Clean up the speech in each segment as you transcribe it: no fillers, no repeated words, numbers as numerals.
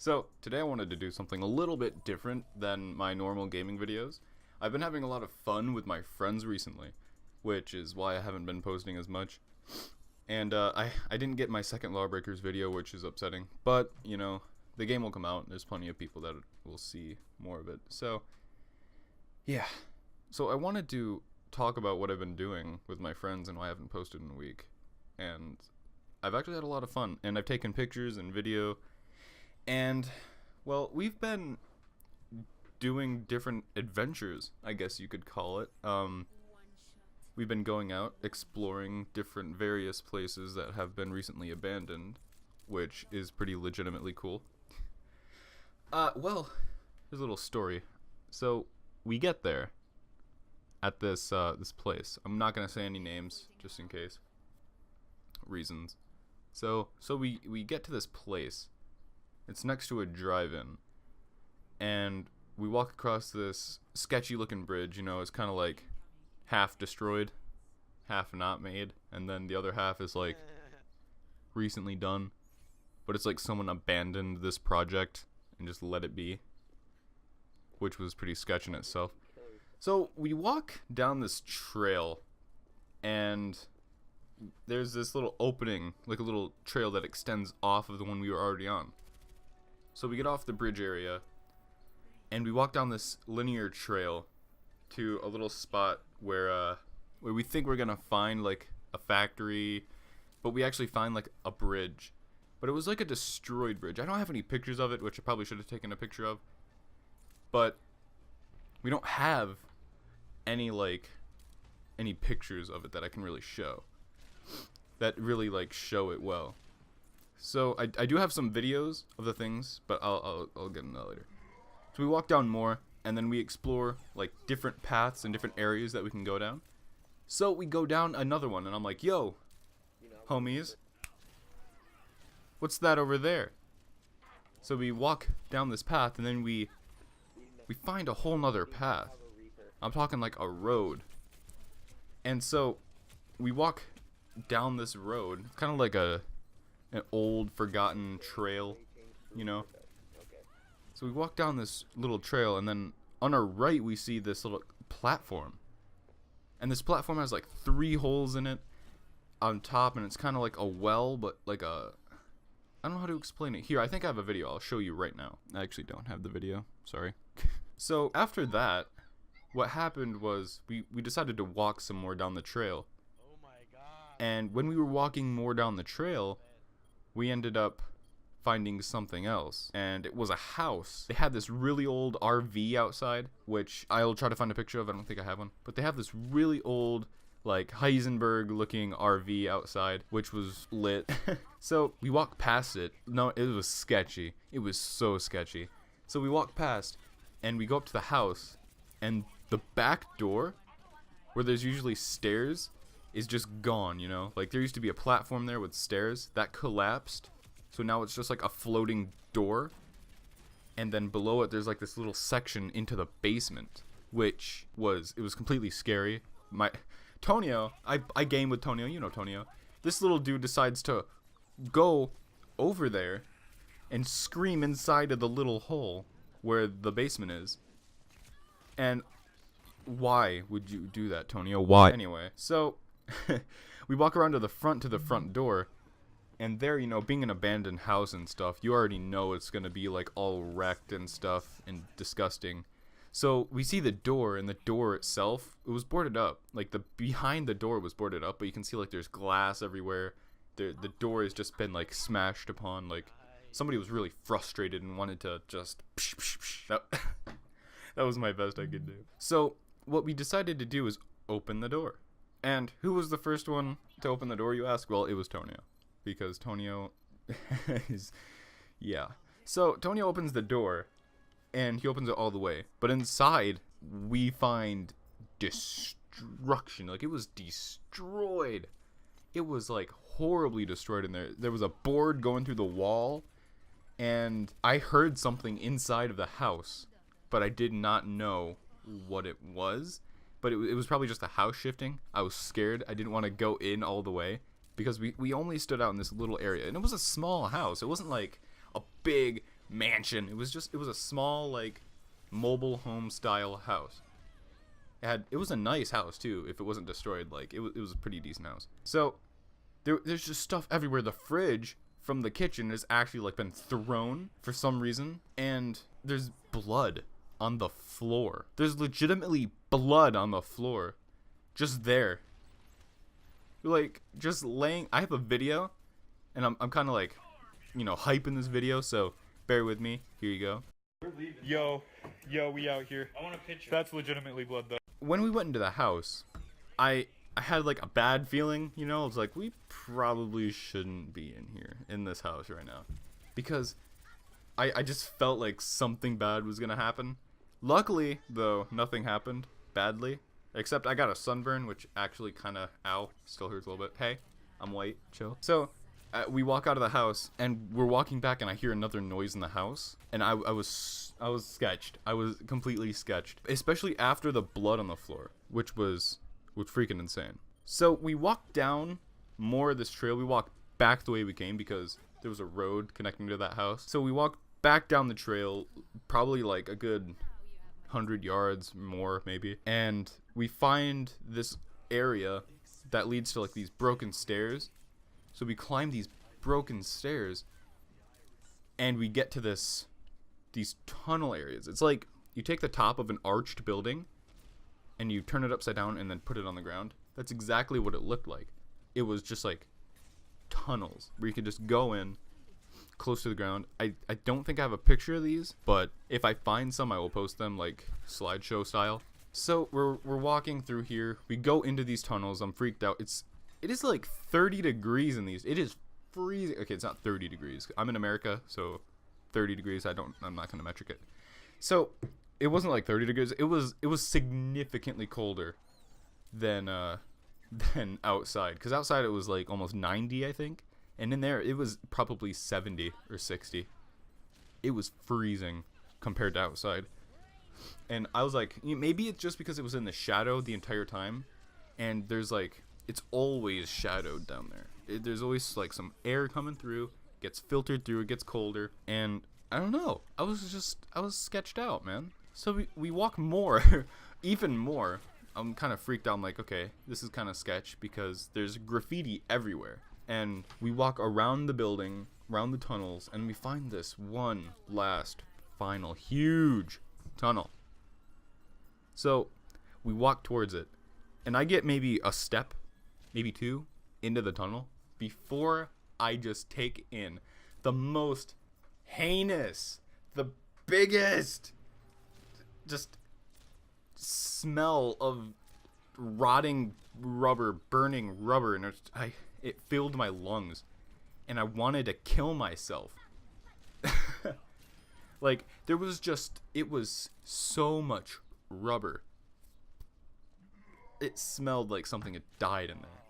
So, today I wanted to do something a little bit different than my normal gaming videos. I've been having a lot of fun with my friends recently, which is why I haven't been posting as much. And I didn't get my second Lawbreakers video, which is upsetting. But, you know, the game will come out, and there's plenty of people that will see more of it. So, yeah. So I wanted to talk about what I've been doing with my friends and why I haven't posted in a week. And I've actually had a lot of fun, and I've taken pictures and video. And, well, we've been doing different adventures, I guess you could call it. We've been going out, exploring different various places that have been recently abandoned, which is pretty legitimately cool. Well, here's a little story. So, we get there at this place. I'm not gonna say any names, just in case. Reasons. So we get to this place. It's next to a drive-in, and we walk across this sketchy-looking bridge. You know, it's kind of like half destroyed, half not made, and then the other half is like recently done. But it's like someone abandoned this project and just let it be, which was pretty sketch in itself. So we walk down this trail, and there's this little opening, like a little trail that extends off of the one we were already on. So we get off the bridge area, and we walk down this linear trail to a little spot where we think we're gonna find like a factory, but we actually find like a bridge. But it was like a destroyed bridge. I don't have any pictures of it, which I probably should have taken a picture of. But we don't have any pictures of it that I can really show. That really like show it well. So I do have some videos of the things, but I'll get into that later. So we walk down more, and then we explore like different paths and different areas that we can go down. So we go down another one, and I'm like, yo, homies, what's that over there? So we walk down this path, and then we find a whole nother path. I'm talking like a road. And so we walk down this road, kind of like an old forgotten trail, you know. So we walk down this little trail, and then on our right we see this little platform. And this platform has like 3 holes in it on top, and it's kind of like a well, but like I don't know how to explain it. Here, I think I have a video. I'll show you right now. I actually don't have the video. Sorry. So after that, what happened was we decided to walk some more down the trail. And when we were walking more down the trail, we ended up finding something else. And it was a house. They had this really old RV outside, which I'll try to find a picture of. I don't think I have one. But they have this really old, like, Heisenberg-looking RV outside, which was lit. So we walked past it. No, it was sketchy. It was so sketchy. So we walked past, and we go up to the house, and the back door, where there's usually stairs, is just gone, you know? Like, there used to be a platform there with stairs. That collapsed. So now it's just like a floating door. And then below it, there's like this little section into the basement, which was completely scary. Tonio, I game with Tonio, you know Tonio. This little dude decides to go over there and scream inside of the little hole where the basement is. And why would you do that, Tonio? Why? Anyway, so we walk around to the front door, and there, you know, being an abandoned house and stuff, you already know it's gonna be like all wrecked and stuff and disgusting. So we see the door, and the door itself, it was boarded up. Like, the behind the door was boarded up, but you can see like there's glass everywhere. The door has just been like smashed upon. Like, somebody was really frustrated and wanted to just that was my best I could do. So what we decided to do is open the door. And who was the first one to open the door, you ask? Well, it was Tonio, because Tonio is, yeah. So Tonio opens the door, and he opens it all the way. But inside, we find destruction. Like, it was destroyed. It was, like, horribly destroyed in there. There was a board going through the wall, and I heard something inside of the house, but I did not know what it was. But it was probably just a house shifting. I was scared. I didn't want to go in all the way, because we only stood out in this little area. And it was a small house. It wasn't like a big mansion. It was a small, like, mobile home style house. It was a nice house too. If it wasn't destroyed, like, it was a pretty decent house. So there's just stuff everywhere. The fridge from the kitchen has actually, like, been thrown for some reason, and there's blood on the floor. There's legitimately blood on the floor, just there. Like, just laying. I have a video, and I'm kind of like, you know, hyping this video, so bear with me. Here you go. Yo, we out here. I want a picture. That's legitimately blood, though. When we went into the house, I had, like, a bad feeling, you know. I was like, we probably shouldn't be in here, in this house right now, because I just felt like something bad was gonna happen. Luckily, though, nothing happened badly, except I got a sunburn, which actually kind of, ow, still hurts a little bit. Hey, I'm white, chill. So we walk out of the house, and we're walking back, and I hear another noise in the house, and I was sketched. I was completely sketched, especially after the blood on the floor, which was freaking insane. So we walked down more of this trail. We walked back the way we came because there was a road connecting to that house. So we walked back down the trail, probably like a good 100 yards more maybe, and we find this area that leads to, like, these broken stairs. So we climb these broken stairs, and we get to these tunnel areas. It's like you take the top of an arched building and you turn it upside down and then put it on the ground. That's exactly what it looked like. It was just like tunnels where you could just go in close to the ground. I don't think I have a picture of these, but if I find some, I will post them, like, slideshow style. So we're walking through here. We go into these tunnels. I'm freaked out. It is like 30 degrees in these. It is freezing. Okay, it's not 30 degrees. I'm in America, so 30 degrees. I'm not gonna metric it. So it wasn't like 30 degrees. It was significantly colder than outside, because outside it was like almost 90, I think. And in there, it was probably 70 or 60. It was freezing compared to outside. And I was like, maybe it's just because it was in the shadow the entire time. And there's, like, it's always shadowed down there. There's always, like, some air coming through. Gets filtered through. It gets colder. And I don't know. I was sketched out, man. So we walk more. Even more. I'm kind of freaked out. I'm like, okay, this is kind of sketch because there's graffiti everywhere. And we walk around the building, around the tunnels, and we find this one last, final, huge tunnel. So we walk towards it, and I get maybe a step, maybe two, into the tunnel before I just take in the most heinous, the biggest, just smell of rotting rubber, burning rubber, and it filled my lungs, and I wanted to kill myself. Like, it was so much rubber. It smelled like something had died in there.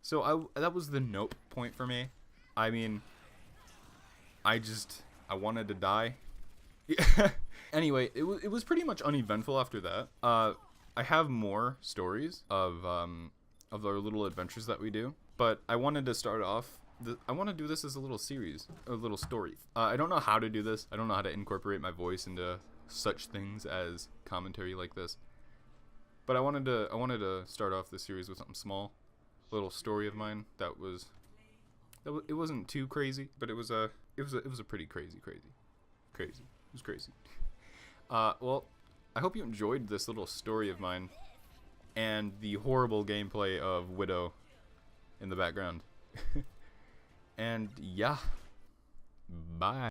So that was the note point for me. I mean, I wanted to die. Anyway, it was pretty much uneventful after that. I have more stories of our little adventures that we do, but I wanted to start off. I want to do this as a little series, a little story. I don't know how to do this. I don't know how to incorporate my voice into such things as commentary like this. But I wanted to start off the series with something small, a little story of mine it wasn't too crazy, but it was a pretty crazy. It was crazy. Well, I hope you enjoyed this little story of mine and the horrible gameplay of Widow in the background. And yeah, bye.